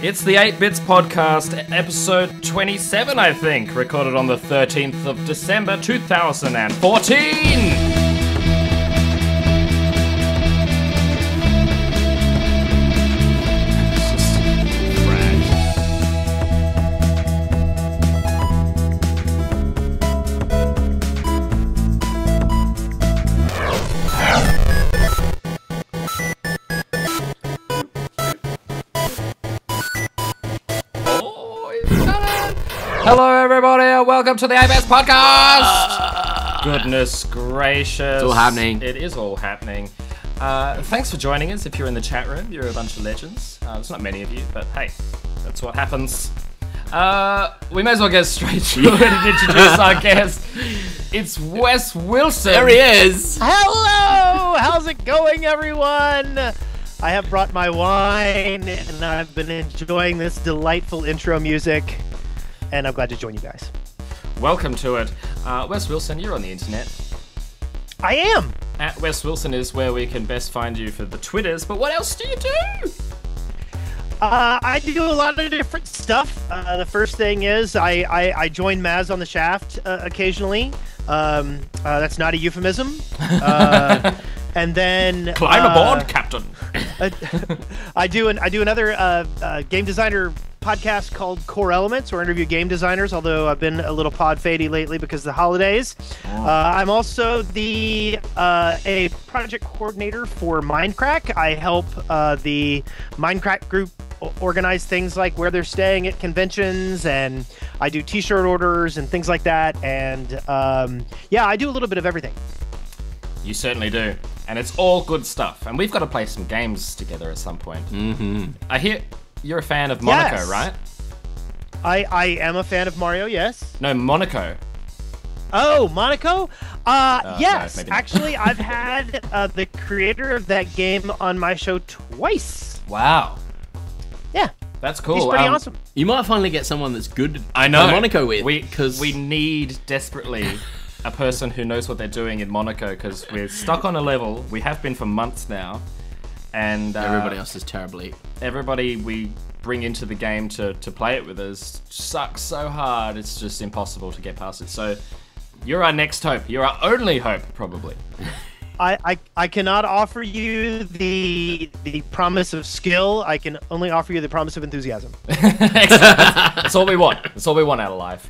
It's the 8 Bits Podcast, episode 27, I think, recorded on the 13th of December, 2014! Hello, everybody, and welcome to the 8 Bits Podcast! Goodness gracious. It's all happening. It is all happening. Thanks for joining us. If you're in the chat room, you're a bunch of legends. There's not many of you, but hey, that's what happens. We may as well get straight to it and introduce our guest. It's Wes Wilson. There he is. Hello! How's it going, everyone? I have brought my wine, and I've been enjoying this delightful intro music. And I'm glad to join you guys. Welcome to it. Wes Wilson, you're on the internet. I am! At Wes Wilson is where we can best find you for the Twitters, but what else do you do? I do a lot of different stuff. The first thing is I join Maz on the Shaft occasionally. That's not a euphemism. And then... Climb aboard, Captain! I do another game designer podcast called Core Elements, where I interview game designers, although I've been a little pod fadey lately because of the holidays. I'm also a project coordinator for Mindcrack. I help the Mindcrack group organize things like where they're staying at conventions, and I do t-shirt orders and things like that. And yeah, I do a little bit of everything. You certainly do. And it's all good stuff. And we've got to play some games together at some point. Mm-hmm. I hear you're a fan of Monaco, yes. Right? I am a fan of Mario, yes. No, Monaco. Oh, Monaco? Yes. No, actually, I've had the creator of that game on my show twice. Wow. Yeah. That's cool. He's pretty awesome. You might finally get someone that's good I know. at Monaco with. We need desperately a person who knows what they're doing in Monaco, because we're stuck on a level. We have been for months now. And everybody else is terribly. Everybody we bring into the game to play it with us sucks so hard, it's just impossible to get past it. So you're our next hope. You're our only hope, probably. I cannot offer you the promise of skill. I can only offer you the promise of enthusiasm. That's all we want. That's all we want out of life.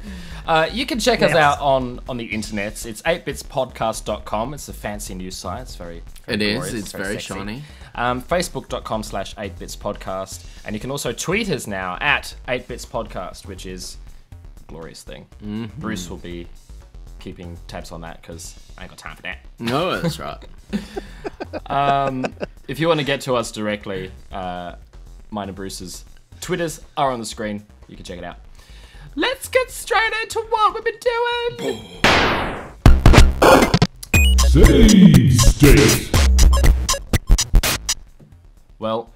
You can check us out on the internet. It's 8bitspodcast.com. It's a fancy news site. It's very glorious. It's very shiny. Facebook.com/8bitspodcast. And you can also tweet us now at 8bitspodcast, which is a glorious thing. Mm-hmm. Bruce will be keeping tabs on that because I ain't got time for that. No, that's right. If you want to get to us directly, mine and Bruce's Twitters are on the screen. You can check it out. Let's get straight into what we've been doing. Save state. Well,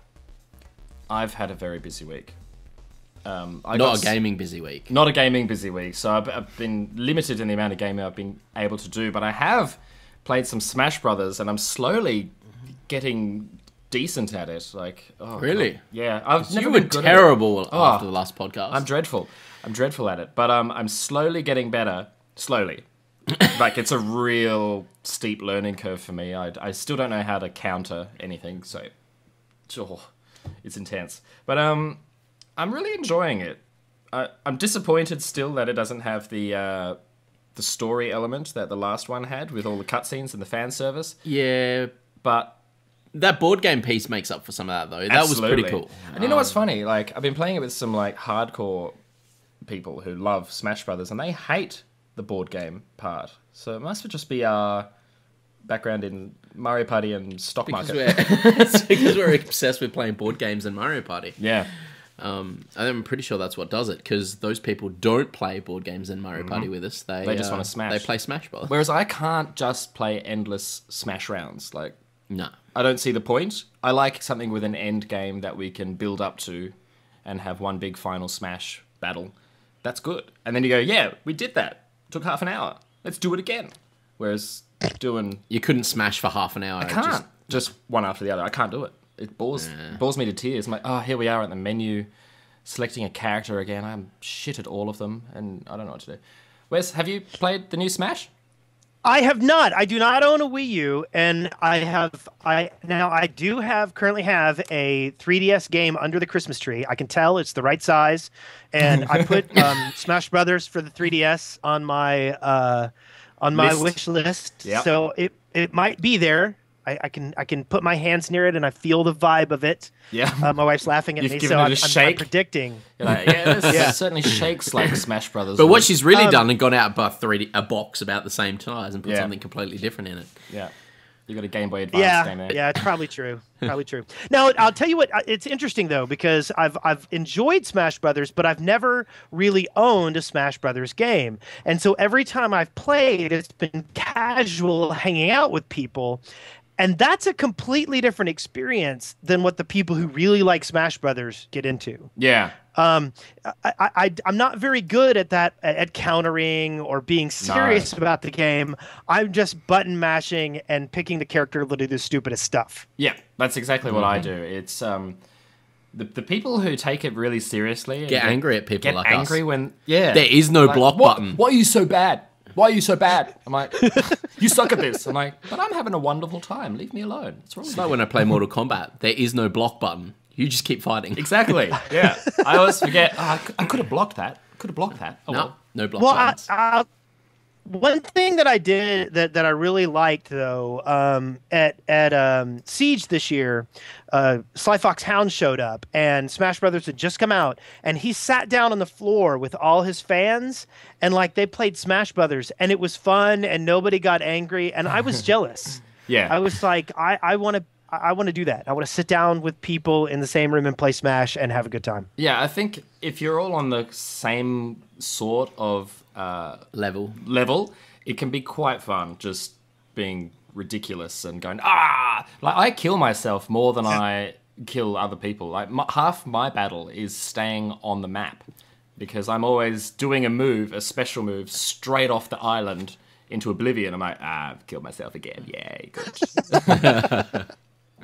I've had a very busy week. Not a gaming busy week. Not a gaming busy week. So I've been limited in the amount of gaming I've been able to do, but I have played some Smash Brothers, and I'm slowly getting decent at it. Like, oh, really? God. Yeah, you were terrible after the last podcast. I'm dreadful. I'm dreadful at it, but I'm slowly getting better. Slowly. Like, it's a real steep learning curve for me. I still don't know how to counter anything, so it's intense. But I'm really enjoying it. I'm disappointed still that it doesn't have the story element that the last one had with all the cutscenes and the fan service. Yeah, but that board game piece makes up for some of that, though. That was pretty cool. And you know what's funny? Like, I've been playing it with some like hardcore people who love Smash Brothers, and they hate the board game part. So it must just be our background in Mario Party and stock market. It's because we're obsessed with playing board games and Mario Party. Yeah. I'm pretty sure that's what does it, because those people don't play board games and Mario Party with us. They just want to smash. They play Smash Brothers. Whereas I can't just play endless Smash rounds. Like, no. I don't see the point. I like something with an end game that we can build up to and have one big final Smash battle. That's good. And then you go, yeah, we did that. Took half an hour. Let's do it again. Whereas doing... You couldn't Smash for half an hour. I can't. Just one after the other. I can't do it. It bores me to tears. I'm like, oh, here we are at the menu. selecting a character again. I'm shit at all of them, and I don't know what to do. Wes, have you played the new Smash? I have not. I do not own a Wii U, and I currently have a 3DS game under the Christmas tree. I can tell it's the right size, and I put Smash Brothers for the 3DS on my wish list. Yep. So it might be there. I can put my hands near it, and I feel the vibe of it. Yeah. My wife's laughing at You've me, given so it a shake. I'm predicting. You're like, yeah, this certainly shakes like Smash Brothers. But what she's really done and gone out and bought a box about the same size and put something completely different in it. Yeah. You got a Game Boy Advance game there. Yeah, it's probably true. Probably true. Now, I'll tell you what. It's interesting though, because I've enjoyed Smash Brothers, but I've never really owned a Smash Brothers game, and so every time I've played, it's been casual, hanging out with people. And that's a completely different experience than what the people who really like Smash Brothers get into. Yeah. I'm not very good at that, at countering or being serious about the game. I'm just button mashing and picking the character to do the stupidest stuff. Yeah, that's exactly what I do. It's the people who take it really seriously Get angry at people like us. Get angry when there is no block button. Why are you so bad? Why are you so bad? I'm like, you suck at this. I'm like, but I'm having a wonderful time. Leave me alone. What's wrong with It's you? like when I play Mortal Kombat. There is no block button. You just keep fighting. Exactly. Yeah. I always forget. I could have blocked that. Could have blocked that. Oh, well. No block buttons. One thing that I did that I really liked though, at Siege this year, Sly Fox Hound showed up, and Smash Brothers had just come out, and he sat down on the floor with all his fans, and like they played Smash Brothers, and it was fun, and nobody got angry, and I was jealous. Yeah. I was like, I want to do that. I want to sit down with people in the same room and play Smash and have a good time. Yeah, I think if you're all on the same sort of level, it can be quite fun just being ridiculous and going, like I kill myself more than I kill other people. Like half my battle is staying on the map because I'm always doing a special move straight off the island into oblivion. I'm like, I've killed myself again. Yay, good.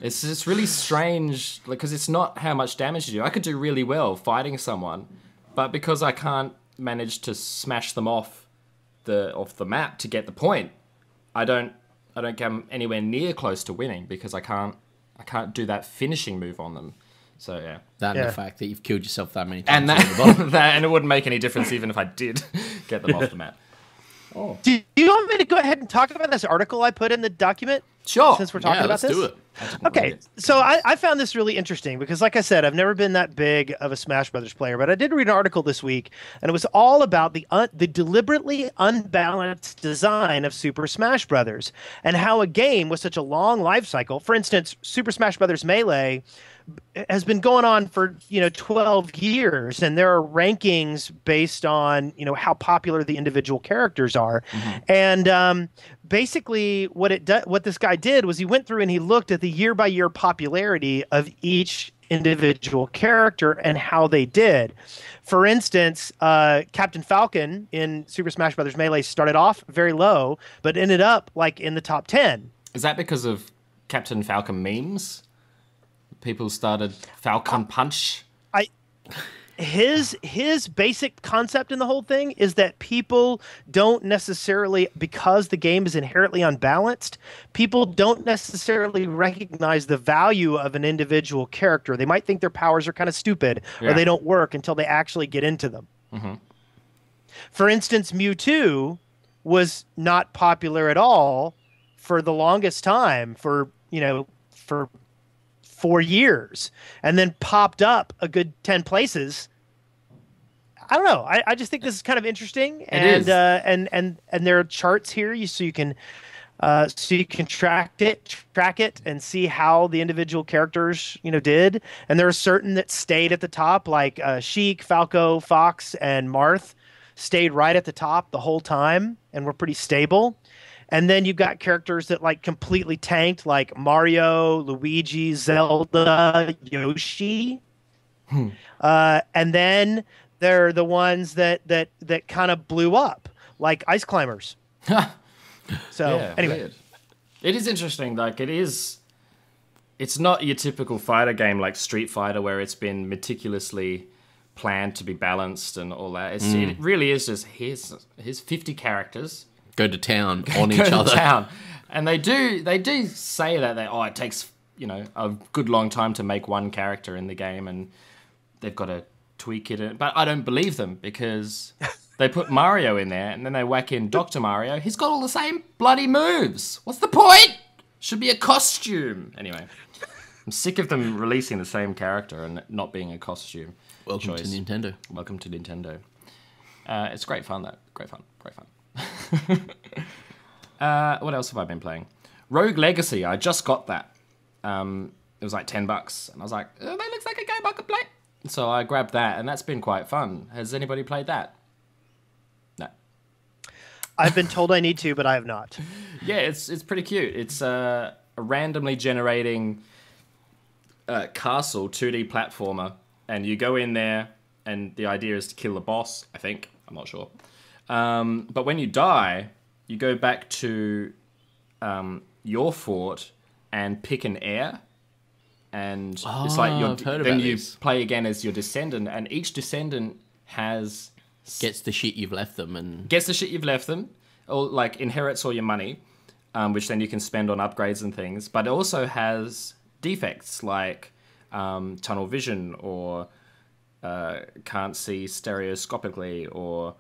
It's just really strange because it's not how much damage you do. I could do really well fighting someone, but because I can't manage to smash them off the map to get the point, I don't come anywhere near close to winning because I can't do that finishing move on them. So yeah, and the fact that you've killed yourself that many times, and it wouldn't make any difference even if I did get them off the map. Oh. Do you want me to go ahead and talk about this article I put in the document? Sure. Since we're talking about this? Let's do it. Okay, so I found this really interesting because, like I said, I've never been that big of a Smash Brothers player, but I did read an article this week, and it was all about the deliberately unbalanced design of Super Smash Brothers and how a game with such a long life cycle, for instance, Super Smash Brothers Melee, has been going on for 12 years, and there are rankings based on how popular the individual characters are. And basically what this guy did was he went through and he looked at the year-by-year popularity of each individual character and how they did. For instance, Captain Falcon in Super Smash Bros. Melee started off very low, but ended up like in the top 10. Is that because of Captain Falcon memes? People started Falcon Punch. His basic concept in the whole thing is that people don't necessarily, because the game is inherently unbalanced, people don't necessarily recognize the value of an individual character. They might think their powers are kind of stupid or they don't work until they actually get into them. For instance, Mewtwo was not popular at all for the longest time, for 4 years, and then popped up a good 10 places. I don't know. I just think this is kind of interesting, and there are charts here, so you can track it, and see how the individual characters did. And there are certain that stayed at the top, like Sheik, Falco, Fox, and Marth stayed right at the top the whole time and were pretty stable. And then you've got characters that like completely tanked, like Mario, Luigi, Zelda, Yoshi. And then there are the ones that kind of blew up, like Ice Climbers. So anyway, weird. It is interesting. Like it's not your typical fighter game like Street Fighter, where it's been meticulously planned to be balanced and all that. It really is just here's 50 characters. Go to town on Go each to other. town. And they do say that it takes, a good long time to make one character in the game and they've got to tweak it. But I don't believe them because they put Mario in there and then they whack in Dr. Mario. He's got all the same bloody moves. What's the point? Should be a costume. Anyway, I'm sick of them releasing the same character and not being a costume. Welcome to Nintendo. Welcome to Nintendo. It's great fun, though. Great fun. What else have I been playing? Rogue Legacy. I just got that. It was like $10, and I was like, that looks like a game I could play. So I grabbed that, and that's been quite fun. Has anybody played that? No. I've been told I need to, but I have not. Yeah, it's pretty cute. It's a randomly generating castle 2D platformer, and you go in there, and the idea is to kill the boss. I think I'm not sure. But when you die, you go back to your fort and pick an heir, and it's like you play again as your descendant, and each descendant gets the shit you've left them, or like inherits all your money, which then you can spend on upgrades and things. But it also has defects like tunnel vision or can't see stereoscopically or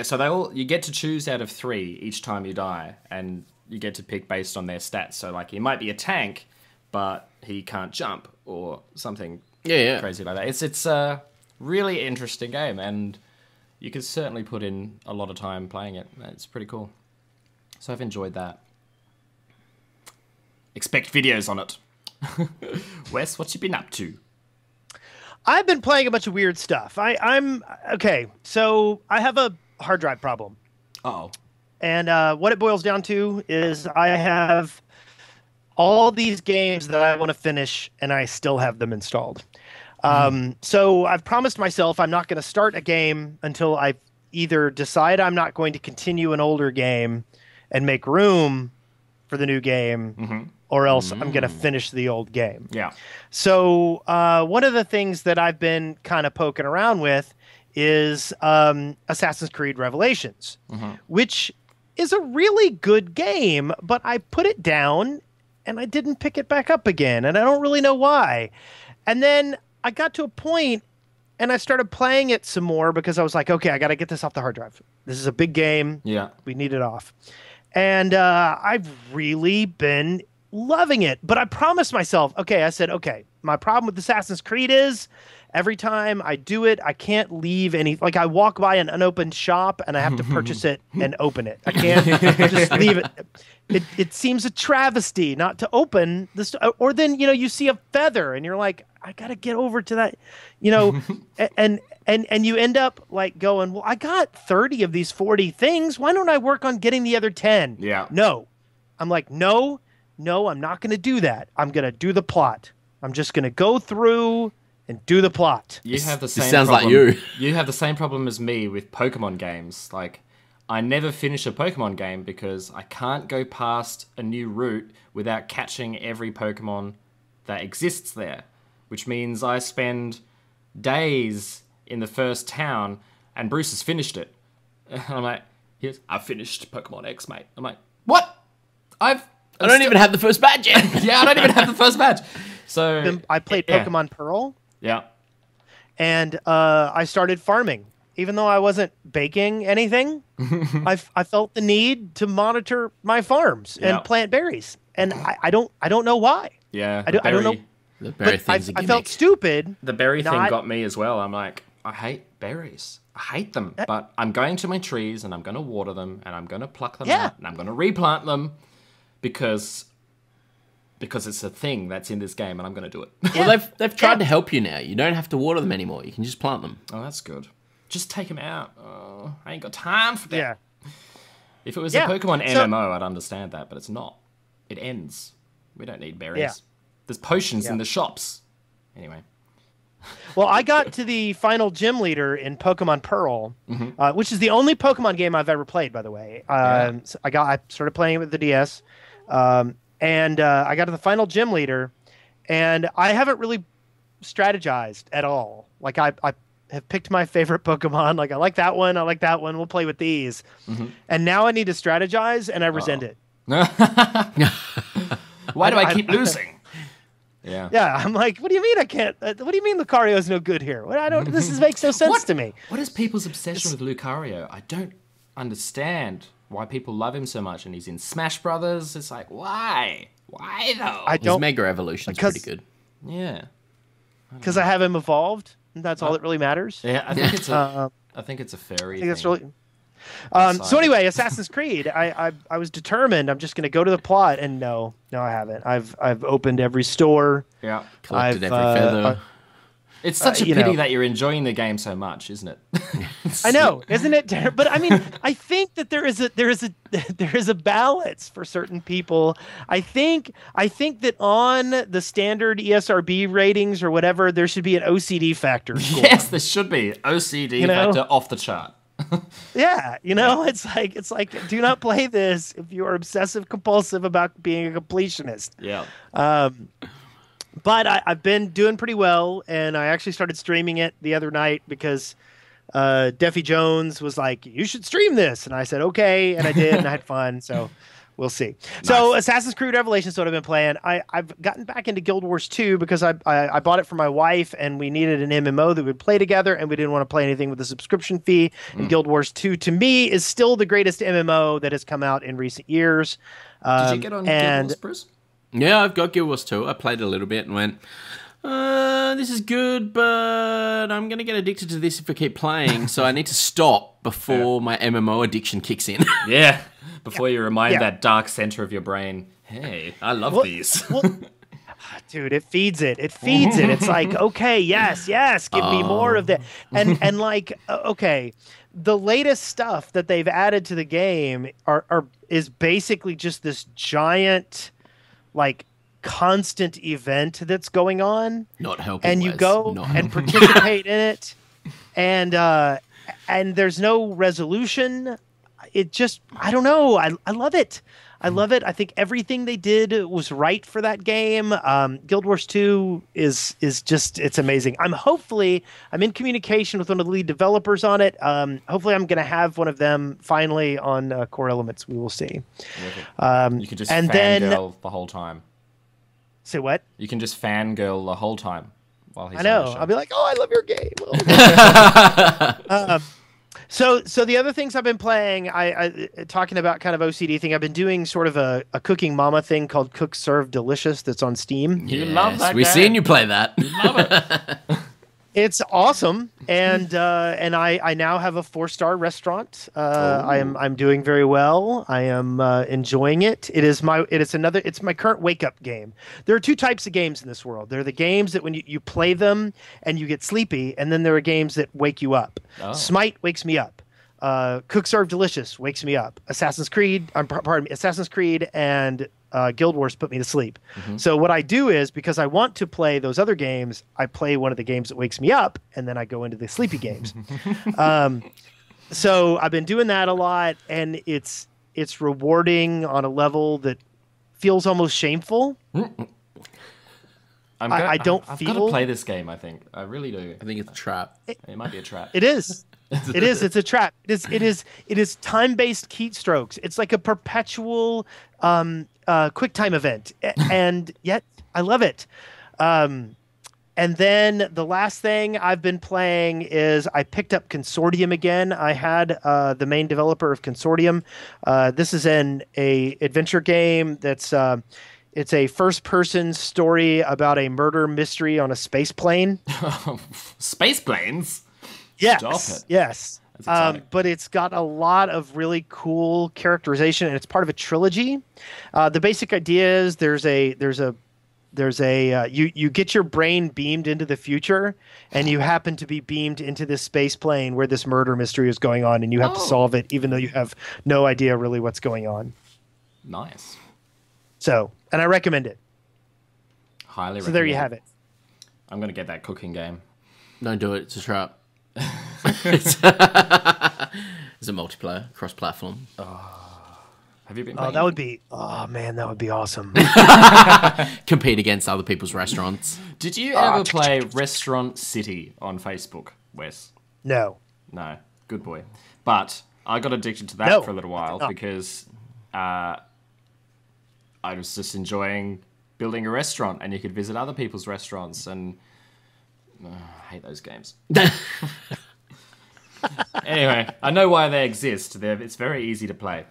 so you get to choose out of 3 each time you die, and you get to pick based on their stats. So like he might be a tank, but he can't jump or something crazy like that. It's a really interesting game, and you can certainly put in a lot of time playing it. It's pretty cool. So I've enjoyed that. Expect videos on it. Wes, what you been up to? I've been playing a bunch of weird stuff. I'm okay. So I have a hard drive problem. Uh-oh. And what it boils down to is I have all these games that I want to finish, and I still have them installed. So I've promised myself I'm not going to start a game until I either decide I'm not going to continue an older game and make room for the new game, or else I'm going to finish the old game. Yeah. So one of the things that I've been kind of poking around with is Assassin's Creed Revelations, which is a really good game, but I put it down and I didn't pick it back up again, and I don't really know why. And then I got to a point and I started playing it some more because I was like, okay, I got to get this off the hard drive. This is a big game. Yeah. We need it off. And I've really been loving it. But I promised myself, I said, my problem with Assassin's Creed is every time I do it, I can't leave any, like I walk by an unopened shop and I have to purchase it and open it. I can't just leave it. It seems a travesty not to open this, or then, you see a feather and you're like, I got to get over to that, and you end up like going, well, I got 30 of these 40 things. Why don't I work on getting the other 10? Yeah. No, I'm like, no, I'm not going to do that. I'm going to do the plot. I'm just going to go through and do the plot. You have the same This sounds problem. like you. You have the same problem as me with Pokemon games. Like, I never finish a Pokemon game because I can't go past a new route without catching every Pokemon that exists there, which means I spend days in the first town and Bruce has finished it. And I'm like, I've finished Pokemon X, mate. I'm like, what? I don't even have the first badge yet. Yeah, I don't even have the first badge. So Then I played Pokemon Pearl. Yeah. And I started farming. Even though I wasn't baking anything, I felt the need to monitor my farms and plant berries. And I don't know why. Yeah. I don't know. The berry But thing's a I gimmick. felt stupid. The berry thing got me as well. I'm like, I hate berries. I hate them. But I'm going to my trees and I'm going to water them and I'm going to pluck them out and I'm going to replant them because it's a thing that's in this game and I'm going to do it. Well, they've tried to help you now. You don't have to water them anymore. You can just plant them. Oh, that's good. Just take them out. Oh, I ain't got time for that. Yeah. If it was a Pokemon MMO, I'd understand that, but it's not. It ends. We don't need berries. Yeah. There's potions in the shops. Anyway. Well, I got to the final gym leader in Pokemon Pearl, which is the only Pokemon game I've ever played, by the way. So I started playing it with the DS, and I got to the final gym leader, and I haven't really strategized at all. Like I have picked my favorite Pokemon. Like I like that one. I like that one. We'll play with these. And now I need to strategize, and I resent it. Why do I keep losing? Yeah. Yeah, I'm like, what do you mean I can't? What do you mean Lucario's no good here? I don't. Makes no sense to me. What is people's obsession with Lucario? I don't understand why people love him so much. And he's in Smash Brothers. It's like, why? Why though? His Mega Evolution's pretty good. Yeah. Because I have him evolved. And that's all that really matters. Yeah, I think it's a. I think it's a fairy. I think that's really. So anyway, Assassin's Creed. I was determined. I'm just going to go to the plot, and no, I haven't. I've opened every store. Yeah, collected every feather. It's such a pity that you're enjoying the game so much, isn't it? I know, isn't it? But I mean, I think that there is a balance for certain people. I think that on the standard ESRB ratings or whatever, there should be an OCD factor score. Yes, there should be OCD factor off the chart. Yeah, it's like do not play this if you are obsessive compulsive about being a completionist. Yeah. But I've been doing pretty well, and I actually started streaming it the other night because Deffy Jones was like, "You should stream this," and I said, "Okay," and I did, and I had fun. So we'll see. Nice. So Assassin's Creed Revelations is what I've been playing. I've gotten back into Guild Wars 2 because I bought it for my wife, and we needed an MMO that we'd play together, and we didn't want to play anything with a subscription fee. And Guild Wars 2, to me, is still the greatest MMO that has come out in recent years. Did you get on Guild Wars, Bruce? Yeah, I've got Guild Wars 2. I played a little bit and went, this is good, but I'm going to get addicted to this if I keep playing, so I need to stop before my MMO addiction kicks in. Yeah, before you remind that dark center of your brain, hey, I love these. Dude, it feeds it. It feeds it. It's like, okay, yes, give me more of that. And like, okay, the latest stuff that they've added to the game is basically just this giant, like, constant event that's going on. Not helping. And you go and participate in it, and there's no resolution. It just, I don't know. I love it. I love it. I think everything they did was right for that game. Guild Wars 2 is just, it's amazing. I'm in communication with one of the lead developers on it. Hopefully I'm going to have one of them finally on Core Elements. We will see. You can just fangirl the whole time. Say what? You can just fangirl the whole time while he's I know. on the show. I'll be like, oh, I love your game. So the other things I've been playing, I talking about kind of OCD thing, I've been doing sort of a cooking mama thing called Cook Serve Delicious that's on Steam. You love that We've game. seen you play that. You love it. It's awesome, and I now have a 4-star restaurant. I'm doing very well. I am enjoying it. It's my current wake up game. There are two types of games in this world. There are the games that when you play them and you get sleepy, and then there are games that wake you up. Oh. Smite wakes me up. Cook Serve Delicious wakes me up. Assassin's Creed and Guild Wars put me to sleep. So what I do is, because I want to play those other games, I play one of the games that wakes me up, and then I go into the sleepy games. So I've been doing that a lot, and it's rewarding on a level that feels almost shameful. I've got to play this game, I think. I really do. I think it's a trap. It might be a trap. It is. It is. It's a trap. It is time-based keystrokes. It's like a perpetual quick time event, and yet I love it. And then the last thing I've been playing is I picked up Consortium again. I had the main developer of Consortium. This is an adventure game that's it's a first-person story about a murder mystery on a space plane. Space planes? Yes. Stop it. Yes. But it's got a lot of really cool characterization, and it's part of a trilogy. The basic idea is you get your brain beamed into the future, and you happen to be beamed into this space plane where this murder mystery is going on, and you have to solve it, even though you have no idea really what's going on. Nice. So, and I recommend it. Highly recommend. So there you have it. I'm gonna get that cooking game. Don't do it. It's a trap. It's a multiplayer, cross-platform. Have you been playing? Oh, that would be. Oh man, that would be awesome. Compete against other people's restaurants. Did you ever play Restaurant City on Facebook, Wes? No. No. Good boy. But I got addicted to that for a little while because I was just enjoying building a restaurant, and you could visit other people's restaurants, and I hate those games. Anyway, I know why they exist. It's very easy to play.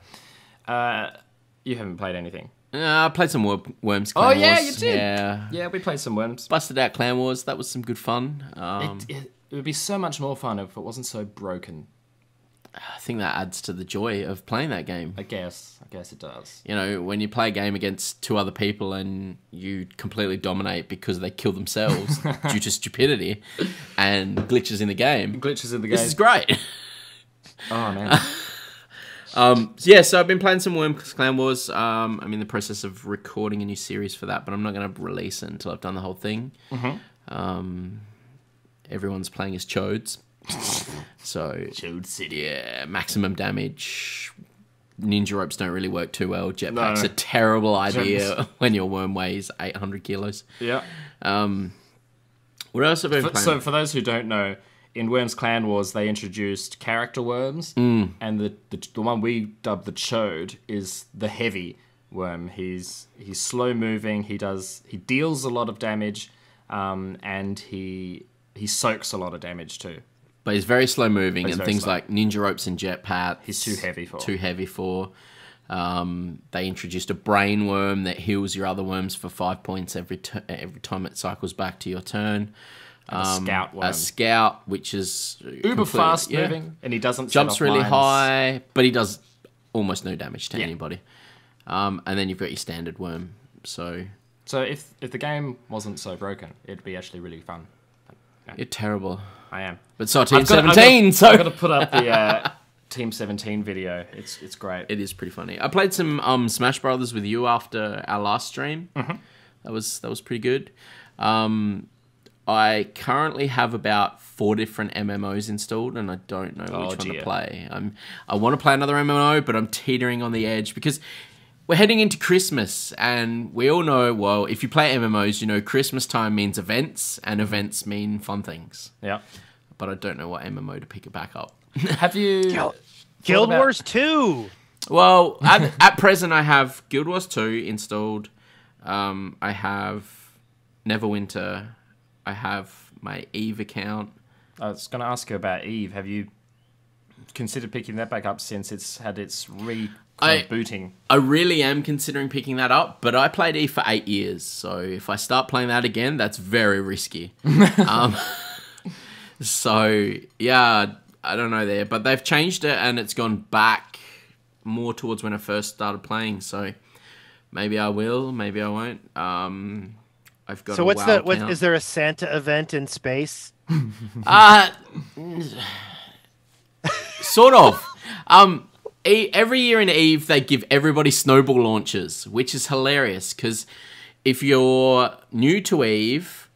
You haven't played anything. I played some Worms. Oh, Clan yeah, Wars. you did. Yeah. Yeah, we played some Worms. Busted out Clan Wars. That was some good fun. It would be so much more fun if it wasn't so broken. I think that adds to the joy of playing that game. I guess it does. You know, when you play a game against two other people and you completely dominate because they kill themselves due to stupidity and glitches in the game. Glitches in the game. This is great. Oh, man. So I've been playing some Worms Clan Wars. I'm in the process of recording a new series for that, but I'm not going to release it until I've done the whole thing. Everyone's playing as Chodes. So Chode City. Yeah, maximum damage. Ninja ropes don't really work too well. Jetpack's a terrible idea when your worm weighs 800 kilos. Yeah. What else have I been playing? So for those who don't know, in Worms Clan Wars, they introduced character worms, and the one we dubbed the Chode is the heavy worm. He's slow moving. He deals a lot of damage, and he soaks a lot of damage too. But he's very slow moving, and things like ninja ropes and jetpacks. He's too heavy for. They introduced a brain worm that heals your other worms for 5 points every time it cycles back to your turn. A scout worm. A scout, which is uber fast moving, and he doesn't jumps really mines. high, but he does almost no damage to anybody. And then you've got your standard worm. So if the game wasn't so broken, it'd be actually really fun. You're terrible. I am. But so Team 17, so I've got to put up the Team 17 video. It's great. It is pretty funny. I played some Smash Brothers with you after our last stream. That was pretty good. I currently have about 4 different MMOs installed, and I don't know which one to play. I want to play another MMO, but I'm teetering on the edge because we're heading into Christmas, and we all know, well, if you play MMOs, you know Christmas time means events, and events mean fun things. Yeah. But I don't know what MMO to pick it back up. Have you... Guild Wars 2! Well, at present, I have Guild Wars 2 installed. I have Neverwinter. I have my Eve account. I was going to ask you about Eve. Have you considered picking that back up since it's had its rebooting? I really am considering picking that up, but I played Eve for 8 years, so if I start playing that again, that's very risky. So, yeah, I don't know there, but they've changed it and it's gone back more towards when I first started playing, so maybe I will, maybe I won't. I've got. So is there a Santa event in space? Sort of. Every year in Eve, they give everybody snowball launchers, which is hilarious because if you're new to Eve,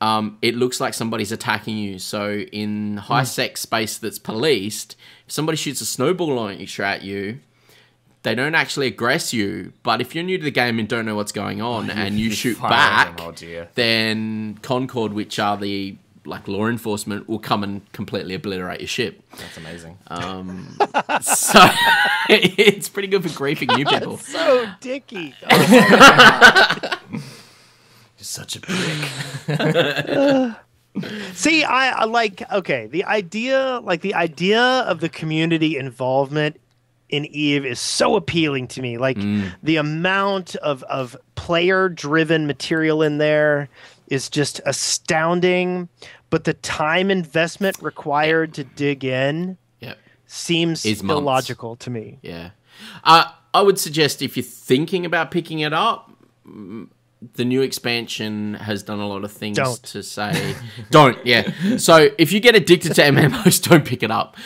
it looks like somebody's attacking you. So in high-sec space that's policed, if somebody shoots a snowball launcher at you, they don't actually aggress you. But if you're new to the game and don't know what's going on and you shoot back, then Concord, which are the law enforcement, will come and completely obliterate your ship. That's amazing. So it's pretty good for griefing new people. That's so dicky. You're such a prick. See, I like, okay, the idea of the community involvement in Eve is so appealing to me. Like the amount of player-driven material in there is just astounding, but the time investment required to dig in seems illogical to me. Yeah. I would suggest if you're thinking about picking it up, the new expansion has done a lot of things to say... don't, yeah. So if you get addicted to MMOs, don't pick it up.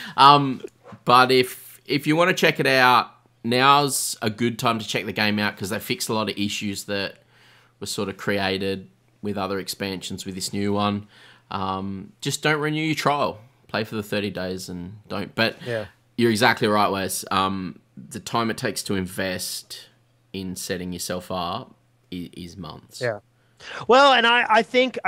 But if you want to check it out, now's a good time to check the game out because they fixed a lot of issues that were sort of created with other expansions with this new one. Just don't renew your trial. Play for the 30 days and don't. But you're exactly right, Wes. the time it takes to invest in setting yourself up is months. Yeah. Well, and I think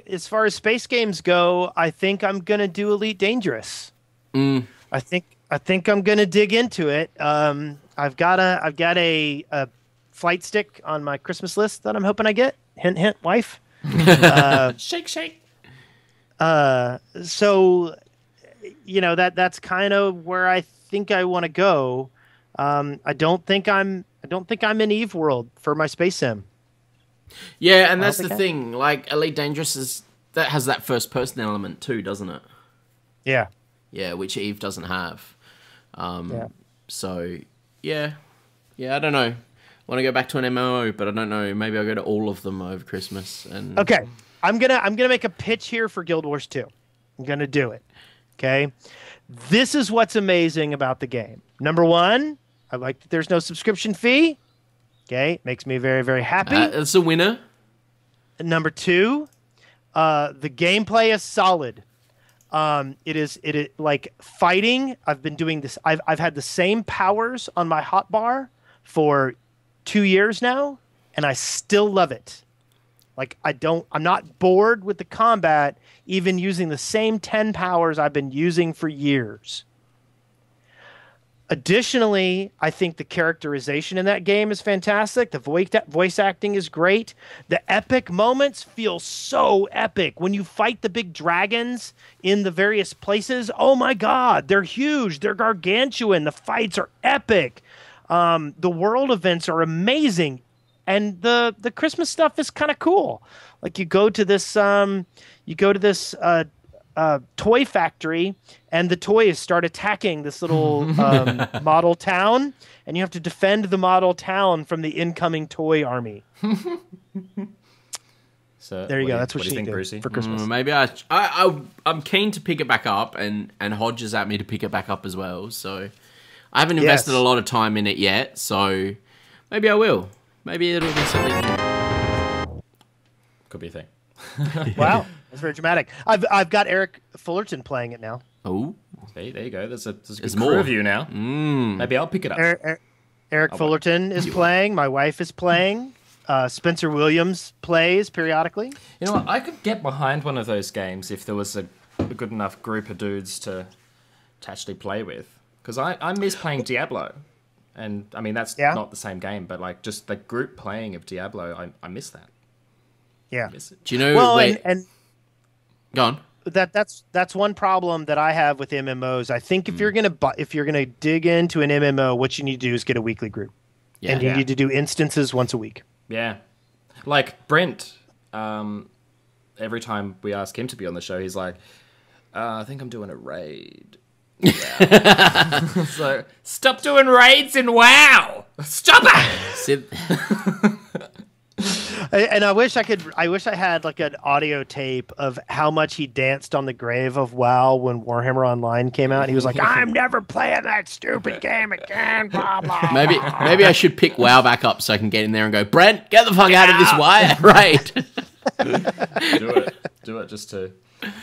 as far as space games go, I think I'm gonna do Elite Dangerous. I think I'm gonna dig into it. I've got a flight stick on my Christmas list that I'm hoping I get. Hint, hint, wife. Shake, shake. So, you know, that's kind of where I think I want to go. I don't think I'm in Eve World for my space sim. Yeah, and that's the thing. Like Elite Dangerous has that first person element too, doesn't it? Yeah. Yeah, which Eve doesn't have. Yeah. So yeah, I don't know. I want to go back to an MMO, but I don't know. Maybe I'll go to all of them over Christmas. And okay, I'm gonna make a pitch here for Guild Wars 2. I'm gonna do it. Okay, this is what's amazing about the game. Number one, I like that there's no subscription fee. Okay, makes me very, very happy. It's a winner. Number two, the gameplay is solid. It is like fighting. I've been doing this. I've had the same powers on my hotbar for 2 years now, and I still love it. Like I'm not bored with the combat, even using the same 10 powers I've been using for years. Additionally, I think the characterization in that game is fantastic. The voice acting is great. The epic moments feel so epic. When you fight the big dragons in the various places, oh my God, they're huge. They're gargantuan. The fights are epic. The world events are amazing. And the Christmas stuff is kind of cool. Like you go to this toy factory, and the toys start attacking this little model town, and you have to defend the model town from the incoming toy army. So there you go. That's what what you think, do Brucey? for Christmas. Maybe I'm keen to pick it back up, and Hodge is at me to pick it back up as well. So I haven't invested a lot of time in it yet. So maybe I will. Maybe it'll be something new. Could be a thing. Wow, that's very dramatic. I've got Eric Fullerton playing it now. Oh, there you go. There's There's good more. crew of you now. Maybe I'll pick it up. Eric Fullerton is playing. My wife is playing. Spencer Williams plays periodically. You know what? I could get behind one of those games if there was a good enough group of dudes to actually play with. Because I miss playing Diablo. And, I mean, that's not the same game, but, like, just the group playing of Diablo, I miss that. Yeah. I miss it. do you know? Well, wait, and go on. that's one problem that I have with MMOs. I think if you're gonna dig into an MMO, what you need to do is get a weekly group, and you need to do instances once a week. Yeah. Like, Brent, every time we ask him to be on the show, he's like, I think I'm doing a raid. Yeah. So, stop doing raids in WoW! Stop it! And I wish I had like an audio tape of how much he danced on the grave of WoW when Warhammer Online came out. He was like, "I'm never playing that stupid game again." Blah blah. Maybe I should pick WoW back up so I can get in there and go, Brent, get the fuck out of this wire, right? Do it just to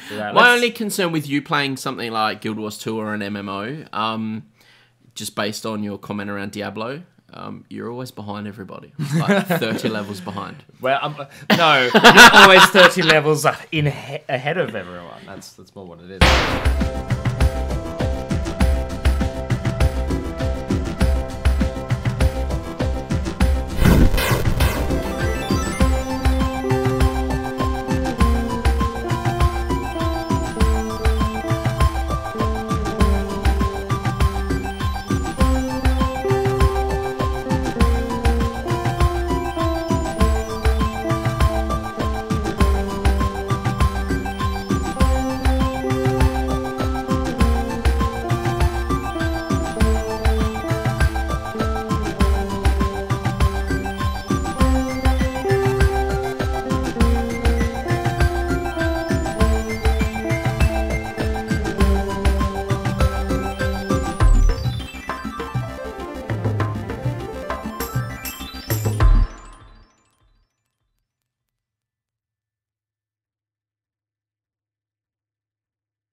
do that. My only concern with you playing something like Guild Wars 2 or an MMO, just based on your comment around Diablo, you're always behind everybody. Like 30 levels behind. Well, no, you're always 30 levels ahead of everyone. That's more what it is.